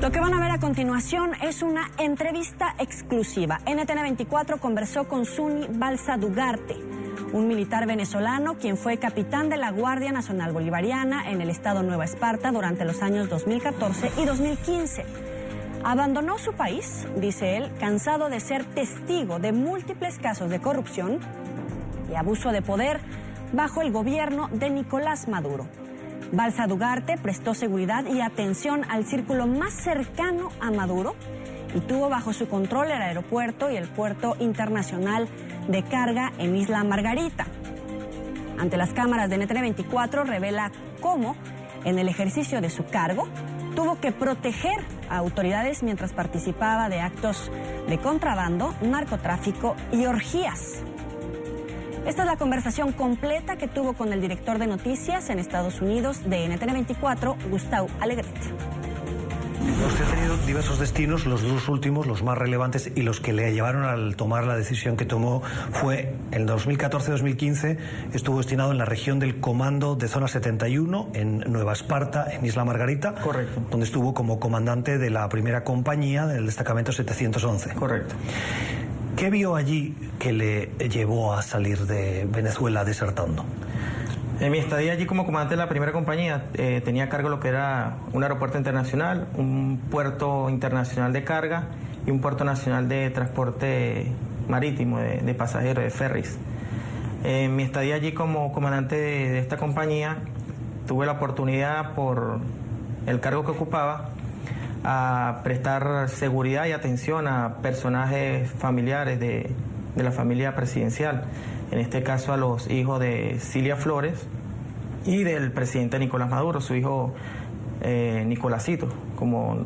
Lo que van a ver a continuación es una entrevista exclusiva. NTN 24 conversó con Zuni Balsadugarte, un militar venezolano quien fue capitán de la Guardia Nacional Bolivariana en el estado Nueva Esparta durante los años 2014 y 2015. Abandonó su país, dice él, cansado de ser testigo de múltiples casos de corrupción y abuso de poder bajo el gobierno de Nicolás Maduro. Balsadugarte prestó seguridad y atención al círculo más cercano a Maduro y tuvo bajo su control el aeropuerto y el puerto internacional de carga en Isla Margarita. Ante las cámaras de NTN 24 revela cómo, en el ejercicio de su cargo, tuvo que proteger a autoridades mientras participaba de actos de contrabando, narcotráfico y orgías. Esta es la conversación completa que tuvo con el director de noticias en Estados Unidos de NTN 24, Gustavo Alegret. Usted ha tenido diversos destinos, los dos últimos, los más relevantes y los que le llevaron al tomar la decisión que tomó fue en 2014-2015, estuvo destinado en la región del Comando de Zona 71, en Nueva Esparta, en Isla Margarita. Correcto. Donde estuvo como comandante de la primera compañía del destacamento 711. Correcto. ¿Qué vio allí que le llevó a salir de Venezuela desertando? En mi estadía allí como comandante de la primera compañía tenía a cargo lo que era un aeropuerto internacional, un puerto internacional de carga y un puerto nacional de transporte marítimo, de pasajeros, de ferries. En mi estadía allí como comandante de esta compañía tuve la oportunidad, por el cargo que ocupaba, a prestar seguridad y atención a personajes familiares de la familia presidencial, en este caso a los hijos de Cilia Flores y del presidente Nicolás Maduro, su hijo Nicolásito, como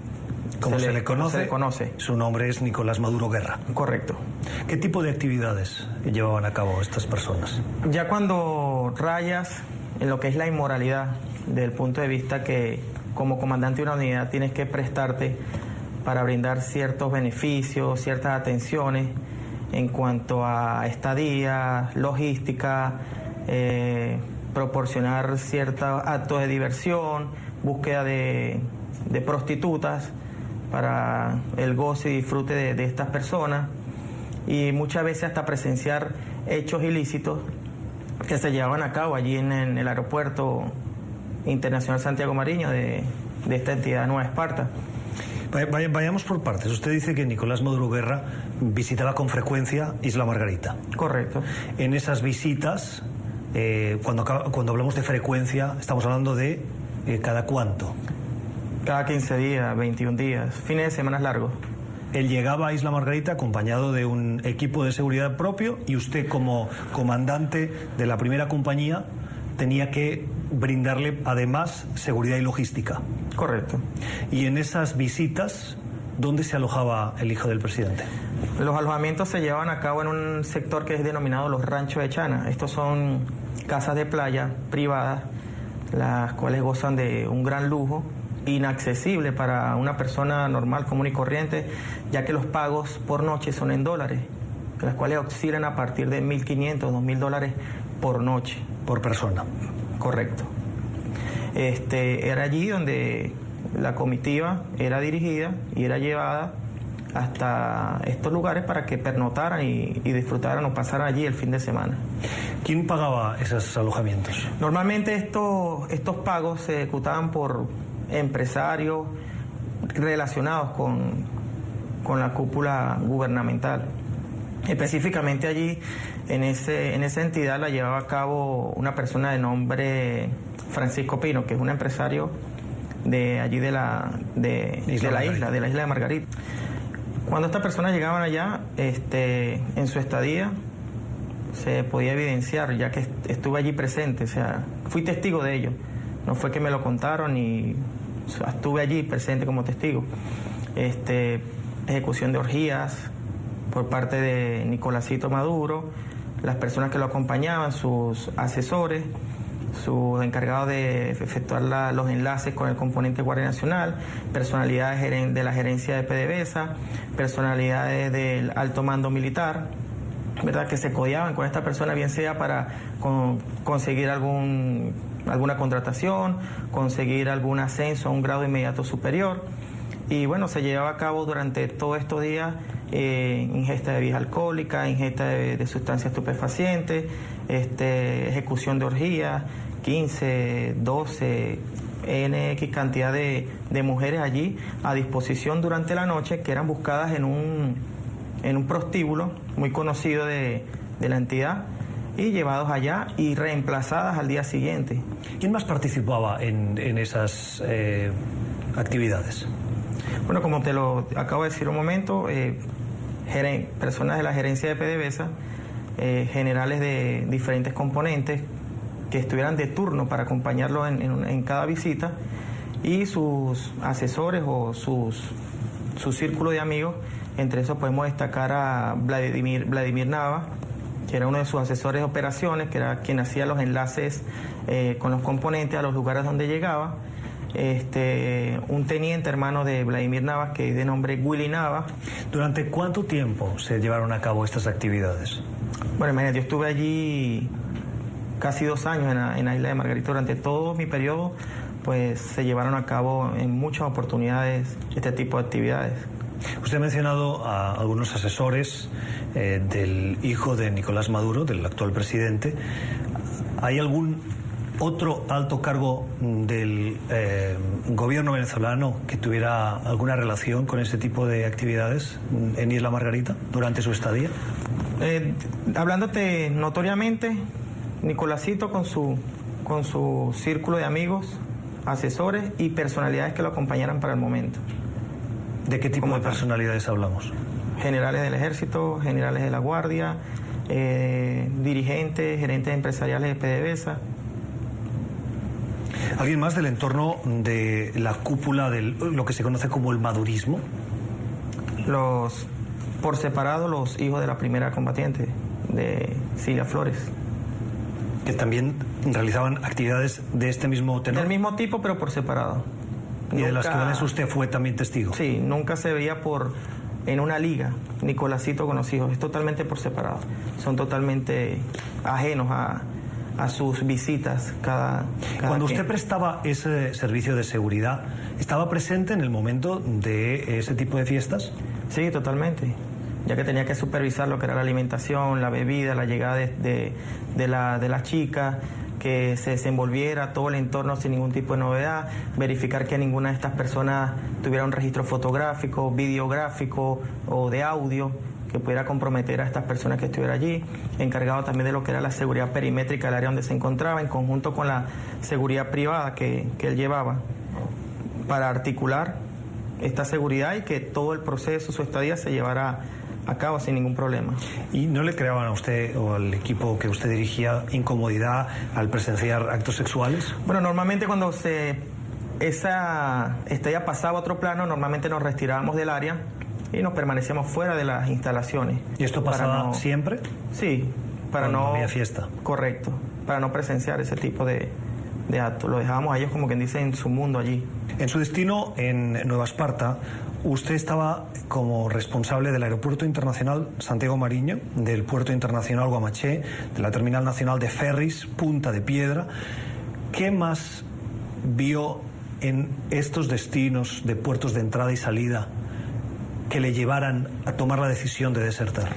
se le conoce. Su nombre es Nicolás Maduro Guerra. Correcto. ¿Qué tipo de actividades llevaban a cabo estas personas? Ya cuando rayas en lo que es la inmoralidad, desde el punto de vista que como comandante de una unidad tienes que prestarte para brindar ciertos beneficios, ciertas atenciones en cuanto a estadía, logística, proporcionar ciertos actos de diversión, búsqueda de prostitutas para el goce y disfrute de estas personas, y muchas veces hasta presenciar hechos ilícitos que se llevaban a cabo allí en el aeropuerto Internacional Santiago Mariño de esta entidad Nueva Esparta. Vayamos por partes. Usted dice que Nicolás Maduro Guerra visitaba con frecuencia Isla Margarita. Correcto. En esas visitas, cuando hablamos de frecuencia, estamos hablando de ¿cada cuánto? Cada 15 días, 21 días, fines de semana largos. Él llegaba a Isla Margarita acompañado de un equipo de seguridad propio y usted, como comandante de la primera compañía, tenía que brindarle además seguridad y logística. Correcto. Y en esas visitas, ¿dónde se alojaba el hijo del presidente? Los alojamientos se llevan a cabo en un sector que es denominado los Ranchos de Chana. Estos son casas de playa privadas, las cuales gozan de un gran lujo, inaccesible para una persona normal, común y corriente, ya que los pagos por noche son en dólares, las cuales oscilan a partir de $1.500, $2.000 por noche. Por persona. Correcto. Era allí donde la comitiva era dirigida y era llevada hasta estos lugares para que pernotaran y disfrutaran o pasaran allí el fin de semana. ¿Quién pagaba esos alojamientos? Normalmente estos pagos se ejecutaban por empresarios relacionados con la cúpula gubernamental. Específicamente allí, en esa entidad la llevaba a cabo una persona de nombre Francisco Pino, que es un empresario de allí de la isla de Margarita. Cuando estas personas llegaban allá, en su estadía se podía evidenciar, ya que estuve allí presente, o sea, fui testigo de ello. No fue que me lo contaron y estuve allí presente como testigo. Ejecución de orgías por parte de Nicolásito Maduro, las personas que lo acompañaban, sus asesores, sus encargados de efectuar los enlaces con el componente Guardia Nacional, personalidades de la gerencia de PDVSA, personalidades del alto mando militar, ¿verdad?, que se codeaban con esta persona, bien sea para conseguir alguna contratación, conseguir algún ascenso a un grado inmediato superior. Y bueno, se llevaba a cabo durante todos estos días ingesta de bebidas alcohólicas, ingesta de sustancias estupefacientes, ejecución de orgías, 15, 12, NX cantidad de mujeres allí a disposición durante la noche, que eran buscadas en un prostíbulo muy conocido de la entidad y llevados allá y reemplazadas al día siguiente. ¿Quién más participaba en esas actividades? Bueno, como te lo acabo de decir un momento, personas de la gerencia de PDVSA, generales de diferentes componentes que estuvieran de turno para acompañarlo en cada visita, y sus asesores o su círculo de amigos. Entre eso podemos destacar a Vladimir Nava, que era uno de sus asesores de operaciones, que era quien hacía los enlaces con los componentes a los lugares donde llegaba. Un teniente hermano de Vladimir Navas, que es de nombre Willy Nava. ¿Durante cuánto tiempo se llevaron a cabo estas actividades? Bueno, imagínate, yo estuve allí casi 2 años en la isla de Margarita. Durante todo mi periodo, pues se llevaron a cabo en muchas oportunidades este tipo de actividades. Usted ha mencionado a algunos asesores del hijo de Nicolás Maduro, del actual presidente. ¿Hay algún otro alto cargo del gobierno venezolano que tuviera alguna relación con ese tipo de actividades en Isla Margarita durante su estadía? Hablándote notoriamente, Nicolásito con su círculo de amigos, asesores y personalidades que lo acompañaran para el momento. ¿De qué tipo de personalidades hablamos? Generales del ejército, generales de la guardia, dirigentes, gerentes empresariales de PDVSA. ¿Alguien más del entorno de la cúpula de lo que se conoce como el madurismo? Por separado, los hijos de la primera combatiente, de Cilia Flores. Que también realizaban actividades de este mismo tenor. Del mismo tipo, pero por separado. ¿Y de las cuales usted fue también testigo? Sí, nunca se veía en una liga, Nicolásito con los hijos, es totalmente por separado. Son totalmente ajenos a sus visitas cada Cuando quien. usted prestaba ese servicio de seguridad, ¿estaba presente en el momento de ese tipo de fiestas? Sí, totalmente, ya que tenía que supervisar lo que era la alimentación, la bebida, la llegada de la chica, que se desenvolviera todo el entorno sin ningún tipo de novedad, verificar que ninguna de estas personas tuviera un registro fotográfico, videográfico o de audio que pudiera comprometer a estas personas que estuvieran allí, encargado también de lo que era la seguridad perimétrica del área donde se encontraba, en conjunto con la seguridad privada que él llevaba, para articular esta seguridad y que todo el proceso, su estadía, se llevara a cabo sin ningún problema. ¿Y no le creaban a usted o al equipo que usted dirigía incomodidad al presenciar actos sexuales? Bueno, normalmente cuando esa estadía pasaba a otro plano, normalmente nos retirábamos del área y nos permanecíamos fuera de las instalaciones. ¿Y esto pasaba siempre? Sí, para no no había fiesta. Correcto, para no presenciar ese tipo de actos. Lo dejábamos a ellos, como quien dice, en su mundo allí. En su destino en Nueva Esparta, usted estaba como responsable del Aeropuerto Internacional Santiago Mariño, del Puerto Internacional Guamaché, de la Terminal Nacional de Ferries Punta de Piedra. ¿Qué más vio en estos destinos de puertos de entrada y salida que le llevaran a tomar la decisión de desertar?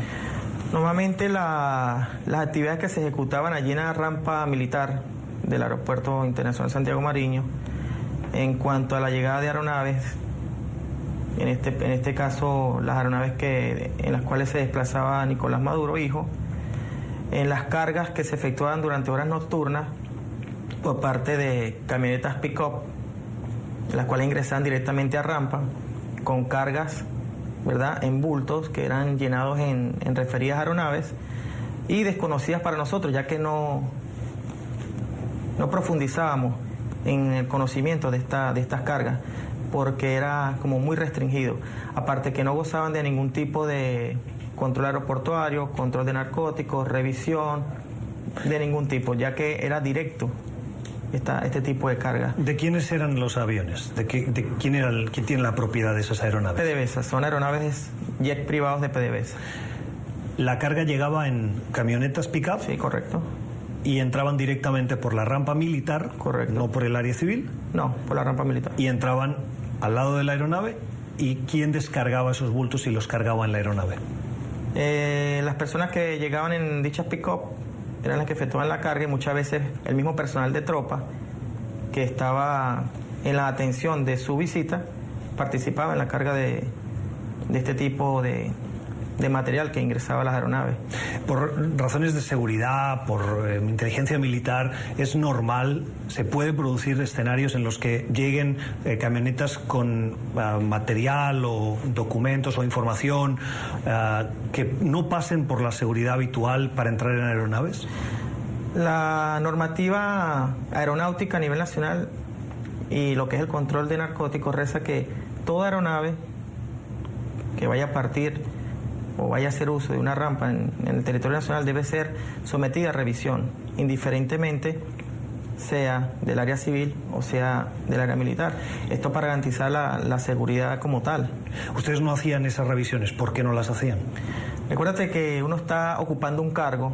Normalmente las actividades que se ejecutaban allí en la rampa militar del Aeropuerto Internacional Santiago Mariño, en cuanto a la llegada de aeronaves, en este caso las aeronaves en las cuales se desplazaba Nicolás Maduro, hijo, en las cargas que se efectuaban durante horas nocturnas por parte de camionetas pick-up, las cuales ingresaban directamente a rampa con cargas, ¿verdad?, en bultos que eran llenados en referidas aeronaves y desconocidas para nosotros, ya que no profundizábamos en el conocimiento de estas cargas, porque era como muy restringido. Aparte que no gozaban de ningún tipo de control aeroportuario, control de narcóticos, revisión, de ningún tipo, ya que era directo este tipo de carga. ¿De quiénes eran los aviones? ¿De quién tiene la propiedad de esas aeronaves? PDVSA, son aeronaves jet privados de PDVSA. ¿La carga llegaba en camionetas pick-up? Sí, correcto. ¿Y entraban directamente por la rampa militar? Correcto. ¿No por el área civil? No, por la rampa militar. ¿Y entraban al lado de la aeronave y quién descargaba esos bultos y los cargaba en la aeronave. Las personas que llegaban en dichas pick-up eran las que efectuaban la carga y muchas veces el mismo personal de tropa que estaba en la atención de su visita participaba en la carga de este tipo de material que ingresaba a las aeronaves. Por razones de seguridad, por inteligencia militar, es normal, se puede producir escenarios en los que lleguen camionetas con material o documentos o información que no pasen por la seguridad habitual para entrar en aeronaves. La normativa aeronáutica a nivel nacional y lo que es el control de narcóticos reza que toda aeronave que vaya a partir o vaya a hacer uso de una rampa en el territorio nacional debe ser sometida a revisión, indiferentemente sea del área civil o sea del área militar. Esto para garantizar la seguridad como tal. ¿Ustedes no hacían esas revisiones? ¿Por qué no las hacían? Recuérdate que uno está ocupando un cargo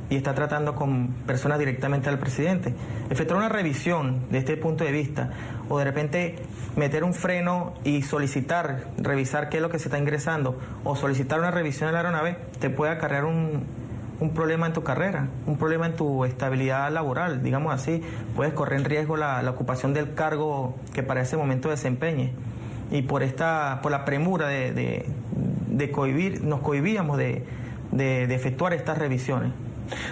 y está tratando con personas directamente al presidente. Efectuar una revisión de este punto de vista o de repente meter un freno y solicitar, revisar qué es lo que se está ingresando o solicitar una revisión de la aeronave te puede acarrear un problema en tu carrera, un problema en tu estabilidad laboral, digamos así. Puedes correr en riesgo la ocupación del cargo que para ese momento desempeñe. Y por la premura de cohibir, nos cohibíamos de efectuar estas revisiones.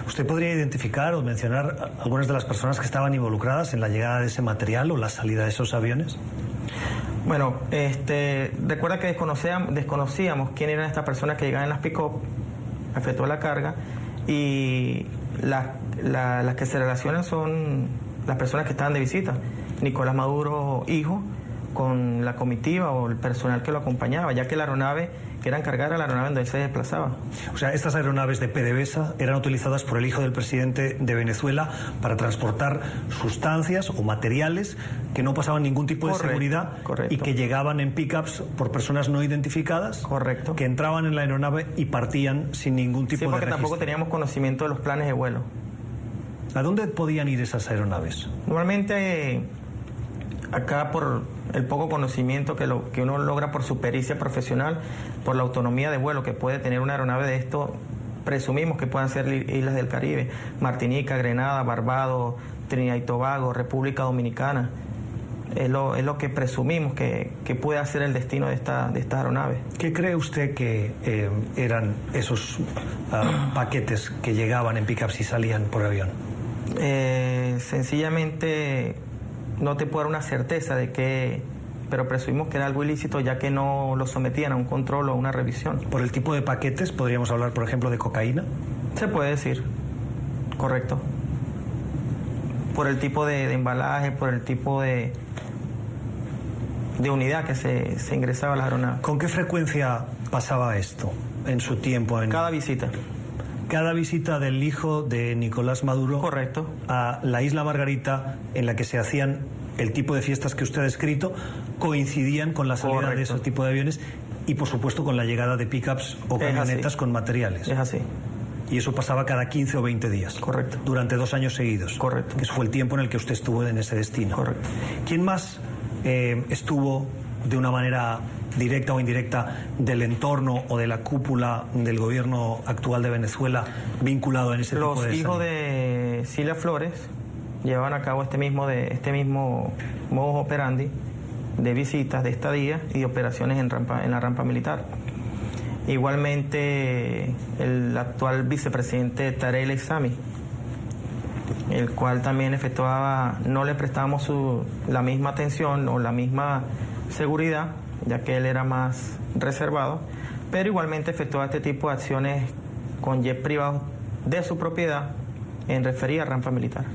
¿Usted podría identificar o mencionar algunas de las personas que estaban involucradas en la llegada de ese material o la salida de esos aviones? Bueno, recuerda que desconocíamos quién eran estas personas que llegaban en las pick-up a efectuar la carga y las que se relacionan son las personas que estaban de visita. Nicolás Maduro, hijo, con la comitiva o el personal que lo acompañaba, ya que la aeronave que era encargada era la aeronave donde él se desplazaba. O sea, estas aeronaves de PDVSA eran utilizadas por el hijo del presidente de Venezuela para transportar sustancias o materiales que no pasaban ningún tipo de seguridad y que llegaban en pickups por personas no identificadas, que entraban en la aeronave y partían sin ningún tipo de registro. Sí, porque tampoco teníamos conocimiento de los planes de vuelo. ¿A dónde podían ir esas aeronaves? Normalmente acá por el poco conocimiento que uno logra por su pericia profesional, por la autonomía de vuelo que puede tener una aeronave de esto, presumimos que puedan ser islas del Caribe, Martinica, Grenada, Barbados, Trinidad y Tobago, República Dominicana. Es lo que presumimos que puede ser el destino de esta aeronave. ¿Qué cree usted que eran esos paquetes que llegaban en pickups y salían por avión? Sencillamente no te puedo dar una certeza de que, pero presumimos que era algo ilícito ya que no lo sometían a un control o a una revisión. ¿Por el tipo de paquetes podríamos hablar, por ejemplo, de cocaína? Se puede decir, correcto. Por el tipo de embalaje, por el tipo de unidad que se ingresaba a la aeronave. ¿Con qué frecuencia pasaba esto en su tiempo? Cada visita. Cada visita del hijo de Nicolás Maduro a la isla Margarita, en la que se hacían el tipo de fiestas que usted ha descrito, coincidían con la salida de ese tipo de aviones y, por supuesto, con la llegada de pickups o camionetas con materiales. Es así. Y eso pasaba cada 15 o 20 días. Correcto. Durante 2 años seguidos. Correcto. Que fue el tiempo en el que usted estuvo en ese destino. Correcto. ¿Quién más estuvo de una manera directa o indirecta del entorno o de la cúpula del gobierno actual de Venezuela vinculado en ese tipo de... Los hijos de Cilia Flores llevaban a cabo este mismo modus operandi de visitas, de estadía y de operaciones en la rampa militar. Igualmente el actual vicepresidente Tarek El Aissami, el cual también efectuaba, no le prestábamos la misma atención o la misma seguridad, ya que él era más reservado, pero igualmente efectuaba este tipo de acciones con jet privados de su propiedad en referida a rampa militar.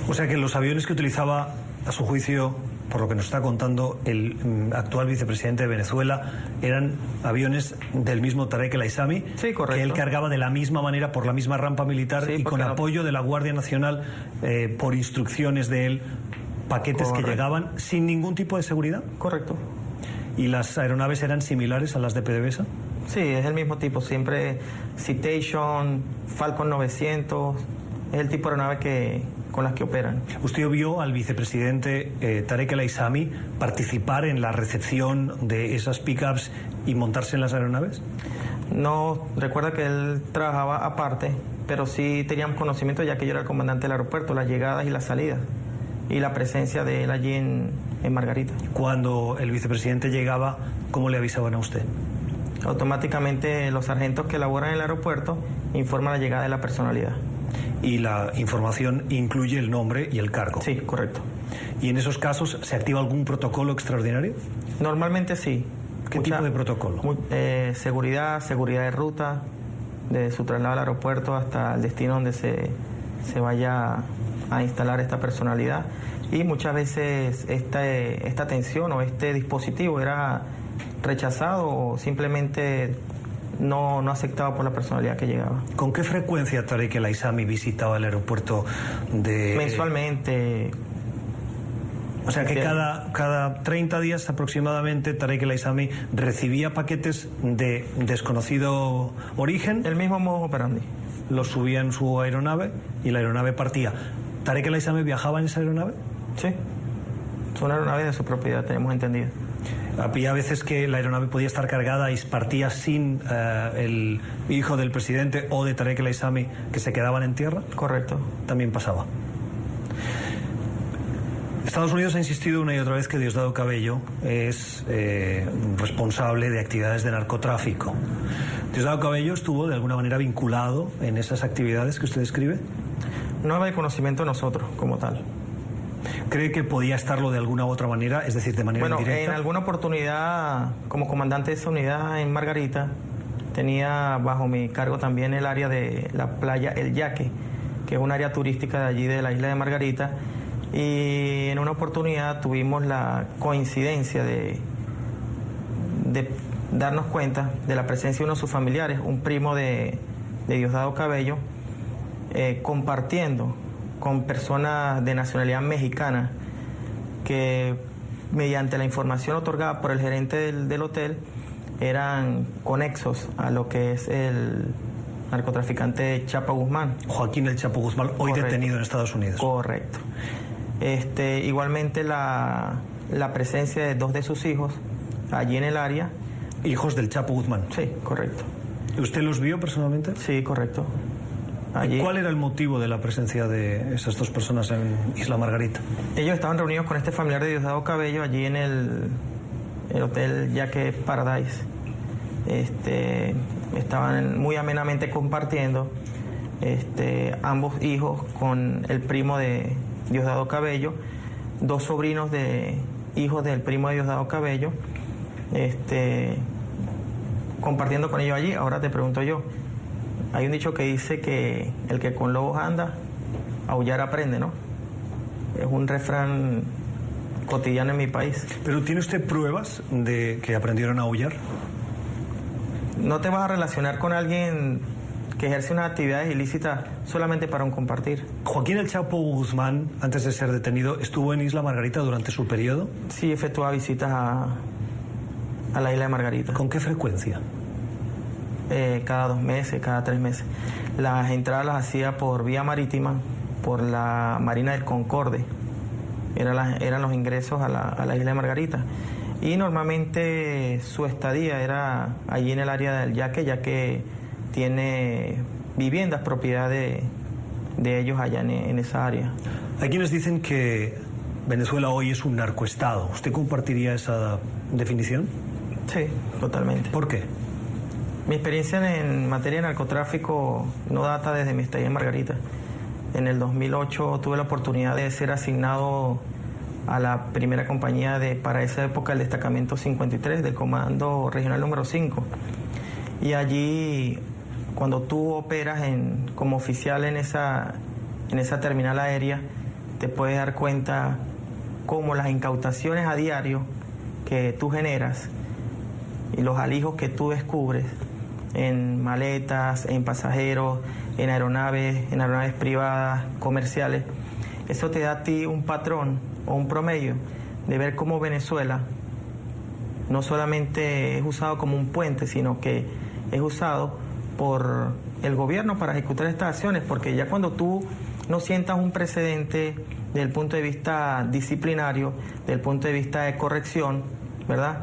O sea que los aviones que utilizaba, a su juicio, por lo que nos está contando el actual vicepresidente de Venezuela, eran aviones del mismo Tarek El Aissami, sí, correcto, que él cargaba de la misma manera por la misma rampa militar, sí, y con apoyo de la Guardia Nacional, por instrucciones de él, paquetes que llegaban sin ningún tipo de seguridad. Correcto. ¿Y las aeronaves eran similares a las de PDVSA? Sí, es el mismo tipo, siempre Citation, Falcon 900, es el tipo de aeronave que con las que operan. ¿Usted vio al vicepresidente Tarek El Aissami participar en la recepción de esas pickups y montarse en las aeronaves? No, recuerda que él trabajaba aparte, pero sí teníamos conocimiento, ya que yo era el comandante del aeropuerto, las llegadas y las salidas, y la presencia de él allí en Margarita. Cuando el vicepresidente llegaba, ¿cómo le avisaban a usted? Automáticamente los sargentos que laboran en el aeropuerto informan la llegada de la personalidad. Y la información incluye el nombre y el cargo. Sí, correcto. ¿Y en esos casos se activa algún protocolo extraordinario? Normalmente sí. ¿Qué tipo de protocolo? Seguridad de ruta, de su traslado al aeropuerto hasta el destino donde se vaya a instalar esta personalidad. Y muchas veces esta atención o este dispositivo era rechazado o simplemente no aceptado por la personalidad que llegaba. ¿Con qué frecuencia Tarek El Aissami visitaba el aeropuerto de...? Mensualmente. O sea que cada 30 días aproximadamente Tarek El Aissami recibía paquetes de desconocido origen. El mismo modo operandi. Los subía en su aeronave y la aeronave partía. ¿Tarek El Aissami viajaba en esa aeronave? Sí. Es una aeronave de su propiedad, tenemos entendido. Había veces que la aeronave podía estar cargada y partía sin el hijo del presidente o de Tarek El Aissami, que se quedaban en tierra. Correcto. También pasaba. Estados Unidos ha insistido una y otra vez que Diosdado Cabello es responsable de actividades de narcotráfico. ¿Diosdado Cabello estuvo de alguna manera vinculado en esas actividades que usted describe? No había conocimiento de nosotros como tal. ¿Cree que podía estarlo de alguna u otra manera, es decir, de manera indirecta? En alguna oportunidad, como comandante de esa unidad en Margarita, tenía bajo mi cargo también el área de la playa El Yaque, que es un área turística de allí de la isla de Margarita, y en una oportunidad tuvimos la coincidencia de darnos cuenta de la presencia de uno de sus familiares, un primo de Diosdado Cabello, compartiendo con personas de nacionalidad mexicana que mediante la información otorgada por el gerente del hotel eran conexos a lo que es el narcotraficante Chapo Guzmán. Joaquín El Chapo Guzmán, hoy Correcto. Detenido en Estados Unidos. Correcto. Igualmente la presencia de dos de sus hijos allí en el área. ¿Hijos del Chapo Guzmán? Sí, correcto. ¿Usted los vio personalmente? Sí, correcto. Allí. ¿Cuál era el motivo de la presencia de esas dos personas en Isla Margarita? Ellos estaban reunidos con este familiar de Diosdado Cabello allí en el hotel Yaque Paradise. Estaban muy amenamente compartiendo ambos hijos con el primo de Diosdado Cabello, dos sobrinos de hijos del primo de Diosdado Cabello, compartiendo con ellos allí. Ahora te pregunto yo, hay un dicho que dice que el que con lobos anda, aullar aprende, ¿no? Es un refrán cotidiano en mi país. ¿Pero tiene usted pruebas de que aprendieron a aullar? No te vas a relacionar con alguien que ejerce unas actividades ilícitas solamente para un compartir. Joaquín El Chapo Guzmán, antes de ser detenido, ¿estuvo en Isla Margarita durante su periodo? Sí, efectuaba visitas a la isla de Margarita. ¿Con qué frecuencia? Cada 2 meses, cada 3 meses. Las entradas las hacía por vía marítima, por la Marina del Concorde. Eran los ingresos a la isla de Margarita. Y normalmente su estadía era allí en el área del Yaque, ya que tiene viviendas propiedad de ellos allá en esa área. Hay quienes dicen que Venezuela hoy es un narcoestado. ¿Usted compartiría esa definición? Sí, totalmente. ¿Por qué? Mi experiencia en materia de narcotráfico no data desde mi estadía en Margarita. En el 2008 tuve la oportunidad de ser asignado a la primera compañía para esa época el destacamento 53 del Comando Regional número 5. Y allí, cuando tú operas como oficial en esa terminal aérea, te puedes dar cuenta cómo las incautaciones a diario que tú generas y los alijos que tú descubres en maletas, en pasajeros, en aeronaves privadas, comerciales, eso te da a ti un patrón o un promedio de ver cómo Venezuela no solamente es usado como un puente, sino que es usado por el gobierno para ejecutar estas acciones, porque ya cuando tú no sientas un precedente desde el punto de vista disciplinario, desde el punto de vista de corrección, ¿verdad?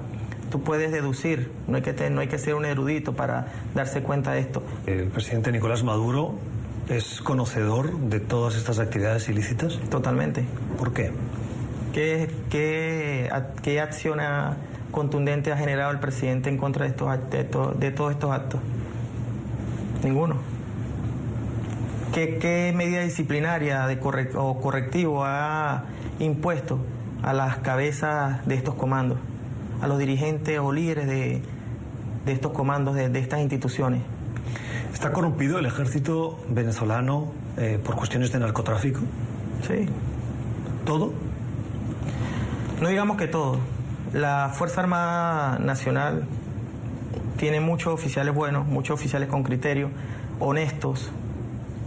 Tú puedes deducir, no hay que ser un erudito para darse cuenta de esto. ¿El presidente Nicolás Maduro es conocedor de todas estas actividades ilícitas? Totalmente. ¿Por qué? ¿Qué acción contundente ha generado el presidente en contra de todos estos actos? Ninguno. ¿Qué medida disciplinaria o correctivo ha impuesto a las cabezas de estos comandos, a los dirigentes o líderes de estos comandos, de estas instituciones? ¿Está corrompido el ejército venezolano por cuestiones de narcotráfico? Sí. ¿Todo? No digamos que todo. La Fuerza Armada Nacional tiene muchos oficiales buenos, muchos oficiales con criterio, honestos,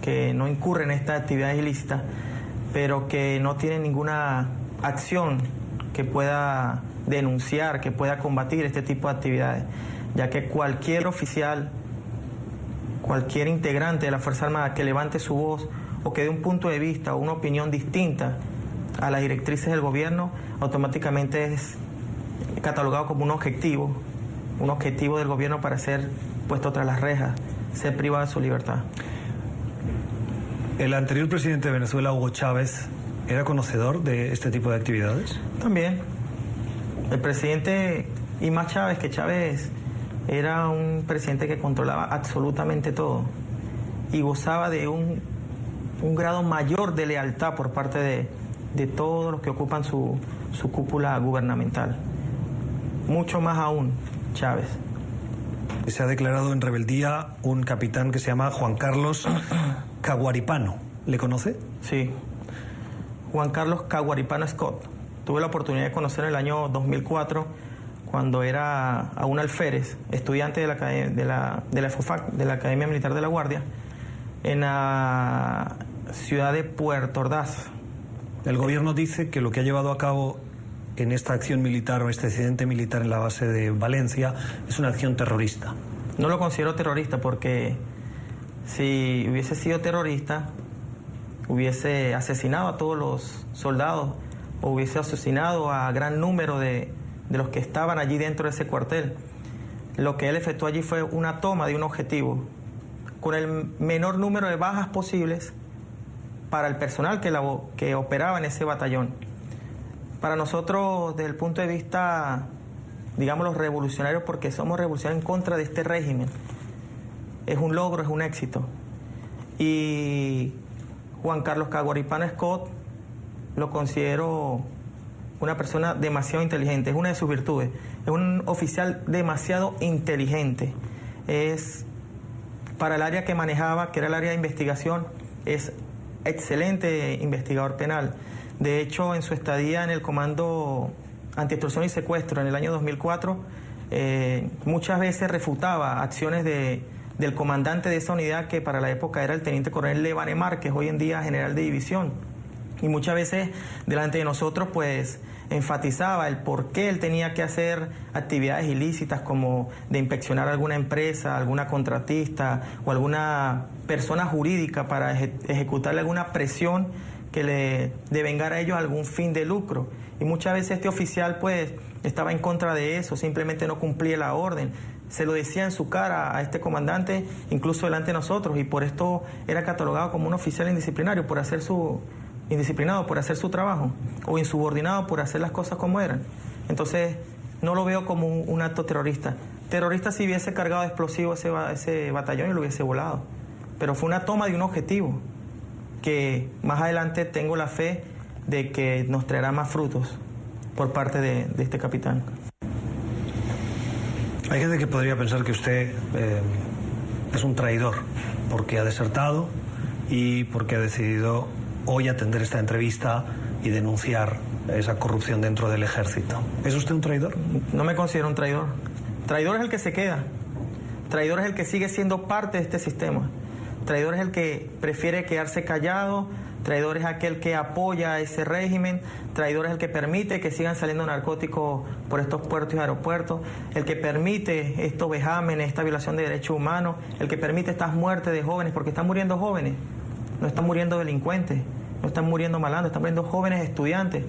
que no incurren en estas actividades ilícitas, pero que no tienen ninguna acción que pueda denunciar, que pueda combatir este tipo de actividades, ya que cualquier oficial, cualquier integrante de la Fuerza Armada que levante su voz o que dé un punto de vista o una opinión distinta a las directrices del gobierno, automáticamente es catalogado como un objetivo del gobierno para ser puesto tras las rejas, ser privado de su libertad. ¿El anterior presidente de Venezuela, Hugo Chávez, era conocedor de este tipo de actividades? También. El presidente, y más Chávez, que Chávez era un presidente que controlaba absolutamente todo y gozaba de un grado mayor de lealtad por parte de todos los que ocupan su cúpula gubernamental. Mucho más aún, Chávez. Se ha declarado en rebeldía un capitán que se llama Juan Carlos Caguaripano. ¿Le conoce? Sí. Juan Carlos Caguaripano Scott. Tuve la oportunidad de conocer en el año 2004, cuando era aún alférez, estudiante de la FOFAC, de la Academia Militar de la Guardia, en la ciudad de Puerto Ordaz. El gobierno dice que lo que ha llevado a cabo en esta acción militar o este incidente militar en la base de Valencia es una acción terrorista. No lo considero terrorista porque si hubiese sido terrorista, hubiese asesinado a todos los soldados o hubiese asesinado a gran número de los que estaban allí dentro de ese cuartel. Lo que él efectuó allí fue una toma de un objetivo con el menor número de bajas posibles para el personal que operaba en ese batallón. Para nosotros, desde el punto de vista, digamos, los revolucionarios, porque somos revolucionarios en contra de este régimen, es un logro, es un éxito. Y Juan Carlos Caguaripano Scott lo considero una persona demasiado inteligente, es una de sus virtudes, es un oficial demasiado inteligente. Es, para el área que manejaba, que era el área de investigación, es excelente investigador penal. De hecho, en su estadía en el Comando Antiextorsión y Secuestro en el año 2004, muchas veces refutaba acciones del comandante de esa unidad, que para la época era el teniente coronel Levane Márquez, hoy en día general de división. Y muchas veces delante de nosotros pues enfatizaba el por qué él tenía que hacer actividades ilícitas, como de inspeccionar alguna empresa, alguna contratista o alguna persona jurídica para ejecutarle alguna presión que le devengara a ellos algún fin de lucro. Y muchas veces este oficial pues estaba en contra de eso, simplemente no cumplía la orden. Se lo decía en su cara a este comandante, incluso delante de nosotros, y por esto era catalogado como un oficial indisciplinario, indisciplinado por hacer su trabajo, o insubordinado por hacer las cosas como eran. Entonces no lo veo como un acto terrorista. Terrorista si hubiese cargado de explosivos ese batallón y lo hubiese volado, pero fue una toma de un objetivo que más adelante tengo la fe de que nos traerá más frutos por parte de este capitán. Hay gente que podría pensar que usted es un traidor porque ha desertado y porque ha decidido hoy atender esta entrevista y denunciar esa corrupción dentro del ejército. ¿Es usted un traidor? No me considero un traidor. Traidor es el que se queda. Traidor es el que sigue siendo parte de este sistema. Traidor es el que prefiere quedarse callado. Traidor es aquel que apoya a ese régimen. Traidor es el que permite que sigan saliendo narcóticos por estos puertos y aeropuertos. El que permite estos vejámenes, esta violación de derechos humanos. El que permite estas muertes de jóvenes, porque están muriendo jóvenes. no están muriendo delincuentes, no están muriendo malandros, están muriendo jóvenes estudiantes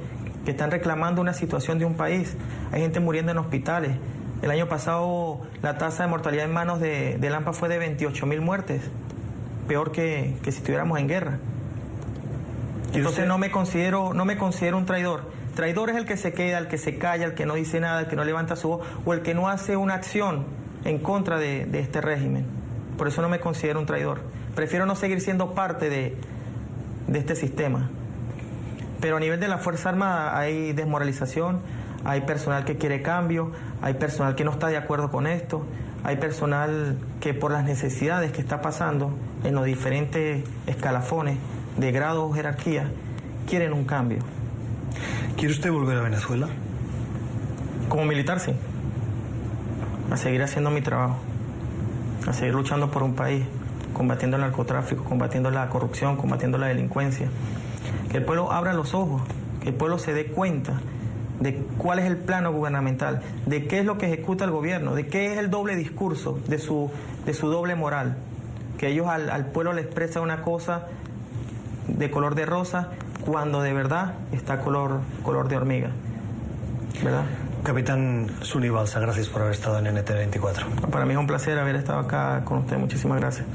que están reclamando una situación de un país. Hay gente muriendo en hospitales. El año pasado la tasa de mortalidad en manos de AMPA fue de 28.000 muertes, peor que si estuviéramos en guerra. Entonces no me considero un traidor. Traidor es el que se queda, el que se calla, el que no dice nada, el que no levanta su voz o el que no hace una acción en contra de este régimen. Por eso no me considero un traidor. Prefiero no seguir siendo parte de este sistema. Pero a nivel de la Fuerza Armada hay desmoralización, hay personal que quiere cambio, hay personal que no está de acuerdo con esto, hay personal que por las necesidades que está pasando en los diferentes escalafones de grado o jerarquía, quieren un cambio. ¿Quiere usted volver a Venezuela? Como militar, sí. A seguir haciendo mi trabajo, a seguir luchando por un país, combatiendo el narcotráfico, combatiendo la corrupción, combatiendo la delincuencia. Que el pueblo abra los ojos, que el pueblo se dé cuenta de cuál es el plano gubernamental, de qué es lo que ejecuta el gobierno, de qué es el doble discurso, de su doble moral. Que ellos al pueblo le expresan una cosa de color de rosa cuando de verdad está color de hormiga, ¿verdad? Capitán Zuni Balsa, gracias por haber estado en NTN 24. Para mí es un placer haber estado acá con usted. Muchísimas gracias.